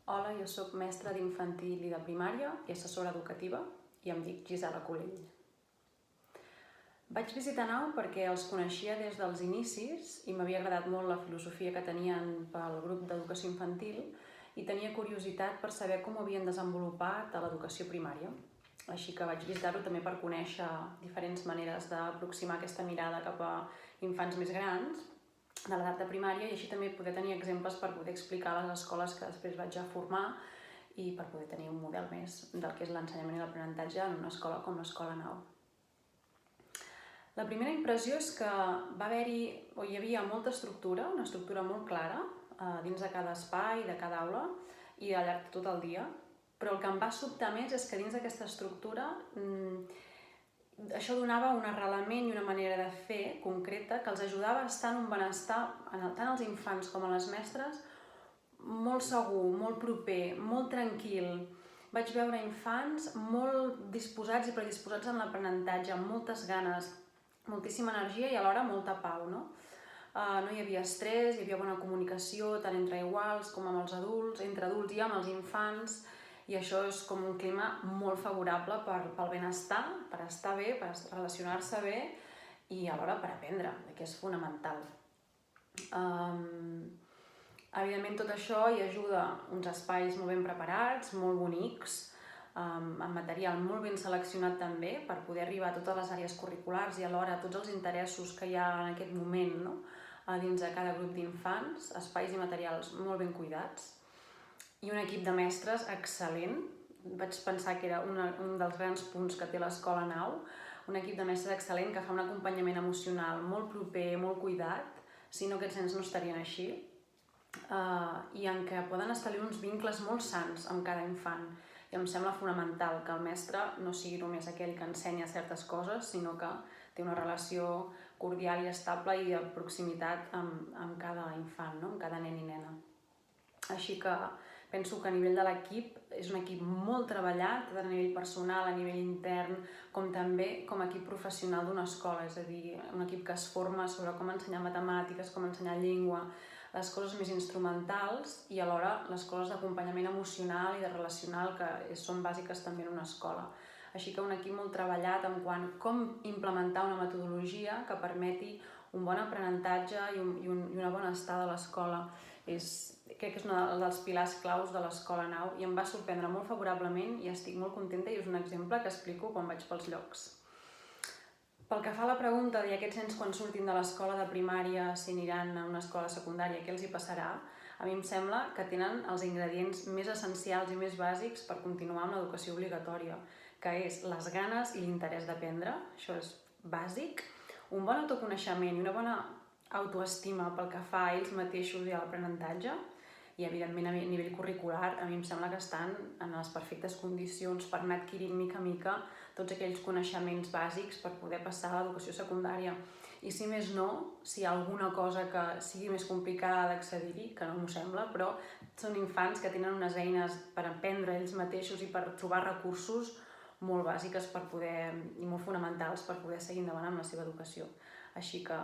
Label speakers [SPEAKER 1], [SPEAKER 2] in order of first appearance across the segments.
[SPEAKER 1] Hola, jo sóc mestra d'infantil i de primària i assessora educativa i em dic Gisela Colell. Vaig visitar Nau perquè els coneixia des dels inicis i m'havia agradat molt la filosofia que tenien pel grup d'educació infantil i tenia curiositat per saber com ho havien desenvolupat a l'educació primària. Així que vaig visitar-ho també per conèixer diferents maneres d'aproximar aquesta mirada cap a infants més grans de l'edat de primària i així també poder tenir exemples per poder explicar a les escoles que després vaig a formar i per poder tenir un model més del que és l'ensenyament i l'aprenentatge en una escola com l'Escola Nau. La primera impressió és que hi havia molta estructura, una estructura molt clara dins de cada espai, de cada aula i al llarg de tot el dia, però el que em va sobtar més és que dins d'aquesta estructura això donava un arrelament i una manera de fer concreta que els ajudava a estar en un benestar, tant els infants com a les mestres, molt segur, molt proper, molt tranquil. Vaig veure infants molt disposats i predisposats en l'aprenentatge, amb moltes ganes, moltíssima energia i alhora molta pau, no? No hi havia estrès, hi havia bona comunicació tant entre iguals com amb els adults, entre adults i amb els infants, i això és com un clima molt favorable pel benestar, per estar bé, per relacionar-se bé i alhora per aprendre, que és fonamental. Evidentment tot això hi ajuda uns espais molt ben preparats, molt bonics, amb material molt ben seleccionat també per poder arribar a totes les àrees curriculars i alhora a tots els interessos que hi ha en aquest moment, no? Dins de cada grup d'infants, espais i materials molt ben cuidats i un equip de mestres excel·lent. Vaig pensar que era un dels grans punts que té l'Escola Nau, un equip de mestres excel·lent que fa un acompanyament emocional molt proper, molt cuidat, si no aquests nens no estarien així, i en què poden establir uns vincles molt sants amb cada infant. I em sembla fonamental que el mestre no sigui només aquell que ensenya certes coses, sinó que té una relació cordial i estable i de proximitat amb cada infant, no? Amb cada nen i nena. Així que penso que a nivell de l'equip és un equip molt treballat, tant a nivell personal, a nivell intern, com també com a equip professional d'una escola, és a dir, un equip que es forma sobre com ensenyar matemàtiques, com ensenyar llengua, les coses més instrumentals i alhora les coses d'acompanyament emocional i de relacional que són bàsiques també en una escola. Així que un equip molt treballat en quant a com implementar una metodologia que permeti un bon aprenentatge i una bona estada a l'escola. Crec que és un dels pilars claus de l'Escola Nau i em va sorprendre molt favorablement i estic molt contenta i és un exemple que explico quan vaig pels llocs. Pel que fa a la pregunta de aquests nens quan surtin de l'escola de primària si aniran a una escola secundària, què els hi passarà? A mi em sembla que tenen els ingredients més essencials i més bàsics per continuar amb l'educació obligatòria, que és les ganes i l'interès d'aprendre, això és bàsic, un bon autoconeixement i una bona autoestima pel que fa a ells mateixos i a l'aprenentatge i evidentment a nivell curricular a mi em sembla que estan en les perfectes condicions per anar adquirint mica a mica tots aquells coneixements bàsics per poder passar a l'educació secundària. I si més no, si hi ha alguna cosa que sigui més complicada d'accedir-hi, que no m'ho sembla, però són infants que tenen unes eines per aprendre ells mateixos i per trobar recursos molt bàsiques i molt fonamentals per poder seguir endavant amb la seva educació. Així que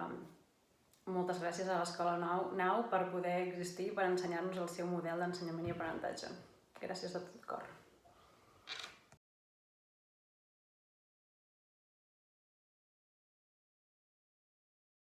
[SPEAKER 1] moltes gràcies a l'Escola Nau per poder existir i per ensenyar-nos el seu model d'ensenyament i aprenentatge. Gràcies de tot cor.